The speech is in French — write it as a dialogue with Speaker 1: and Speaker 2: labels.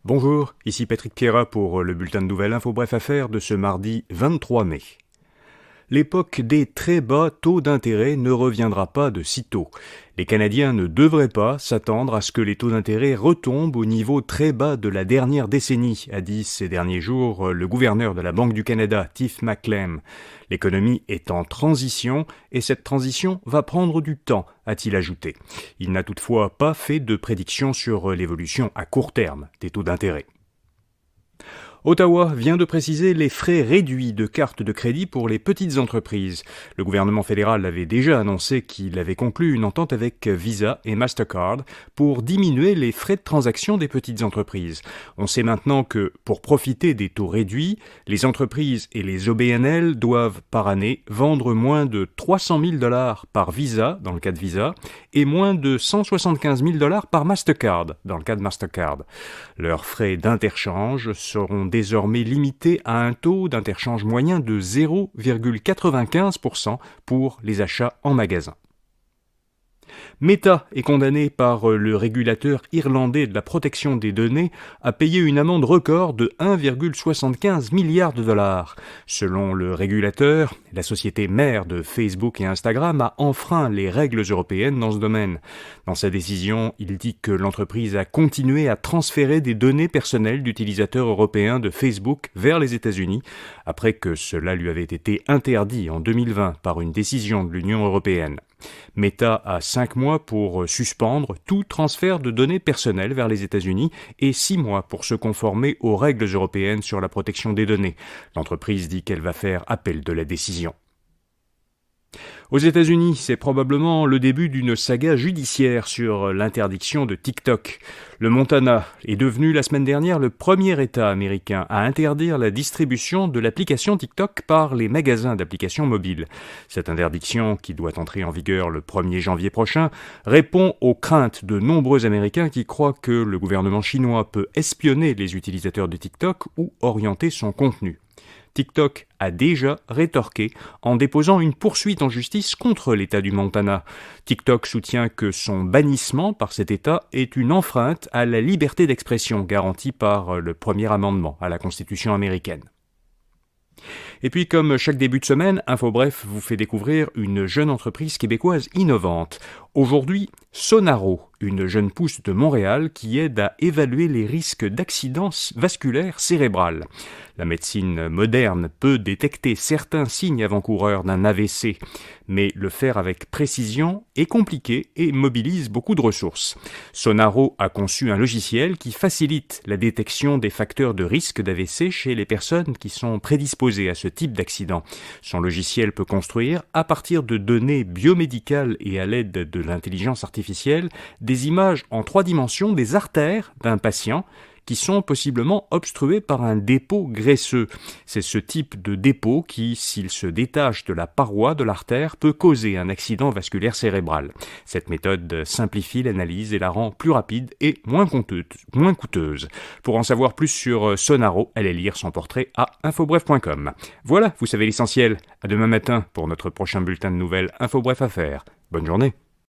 Speaker 1: Bonjour, ici Patrick Pierrat pour le bulletin de nouvelles Info Bref Affaires de ce mardi 23 mai. L'époque des très bas taux d'intérêt ne reviendra pas de sitôt. Les Canadiens ne devraient pas s'attendre à ce que les taux d'intérêt retombent au niveau très bas de la dernière décennie, a dit ces derniers jours le gouverneur de la Banque du Canada, Tiff Macklem. L'économie est en transition et cette transition va prendre du temps, a-t-il ajouté. Il n'a toutefois pas fait de prédiction sur l'évolution à court terme des taux d'intérêt. Ottawa vient de préciser les frais réduits de cartes de crédit pour les petites entreprises. Le gouvernement fédéral avait déjà annoncé qu'il avait conclu une entente avec Visa et Mastercard pour diminuer les frais de transaction des petites entreprises. On sait maintenant que, pour profiter des taux réduits, les entreprises et les OBNL doivent par année vendre moins de 300 000 $ par Visa, dans le cas de Visa, et moins de 175 000 $ par Mastercard, dans le cas de Mastercard. Leurs frais d'interchange seront désormais limité à un taux d'interchange moyen de 0,95% pour les achats en magasin. Meta est condamné par le régulateur irlandais de la protection des données à payer une amende record de 1,75 milliard de $. Selon le régulateur, la société mère de Facebook et Instagram a enfreint les règles européennes dans ce domaine. Dans sa décision, il dit que l'entreprise a continué à transférer des données personnelles d'utilisateurs européens de Facebook vers les États-Unis, après que cela lui avait été interdit en 2020 par une décision de l'Union européenne. Meta a 5 mois pour suspendre tout transfert de données personnelles vers les États-Unis et 6 mois pour se conformer aux règles européennes sur la protection des données. L'entreprise dit qu'elle va faire appel de la décision. Aux États-Unis, c'est probablement le début d'une saga judiciaire sur l'interdiction de TikTok. Le Montana est devenu la semaine dernière le premier État américain à interdire la distribution de l'application TikTok par les magasins d'applications mobiles. Cette interdiction, qui doit entrer en vigueur le 1er janvier prochain, répond aux craintes de nombreux Américains qui croient que le gouvernement chinois peut espionner les utilisateurs de TikTok ou orienter son contenu. TikTok a déjà rétorqué en déposant une poursuite en justice contre l'État du Montana. TikTok soutient que son bannissement par cet État est une enfreinte à la liberté d'expression garantie par le premier amendement à la Constitution américaine. Et puis, comme chaque début de semaine, Info Bref vous fait découvrir une jeune entreprise québécoise innovante. Aujourd'hui, Sonaro, une jeune pousse de Montréal qui aide à évaluer les risques d'accidents vasculaires cérébrales. La médecine moderne peut détecter certains signes avant-coureurs d'un AVC, mais le faire avec précision est compliqué et mobilise beaucoup de ressources. Sonaro a conçu un logiciel qui facilite la détection des facteurs de risque d'AVC chez les personnes qui sont prédisposées à ce type d'accident. Son logiciel peut construire, à partir de données biomédicales et à l'aide de l'intelligence artificielle, des images en 3 dimensions des artères d'un patient qui sont possiblement obstruées par un dépôt graisseux. C'est ce type de dépôt qui, s'il se détache de la paroi de l'artère, peut causer un accident vasculaire cérébral. Cette méthode simplifie l'analyse et la rend plus rapide et moins coûteuse. Pour en savoir plus sur Sonaro, allez lire son portrait à infobref.com. Voilà, vous savez l'essentiel. À demain matin pour notre prochain bulletin de nouvelles Info Bref Affaires. Bonne journée.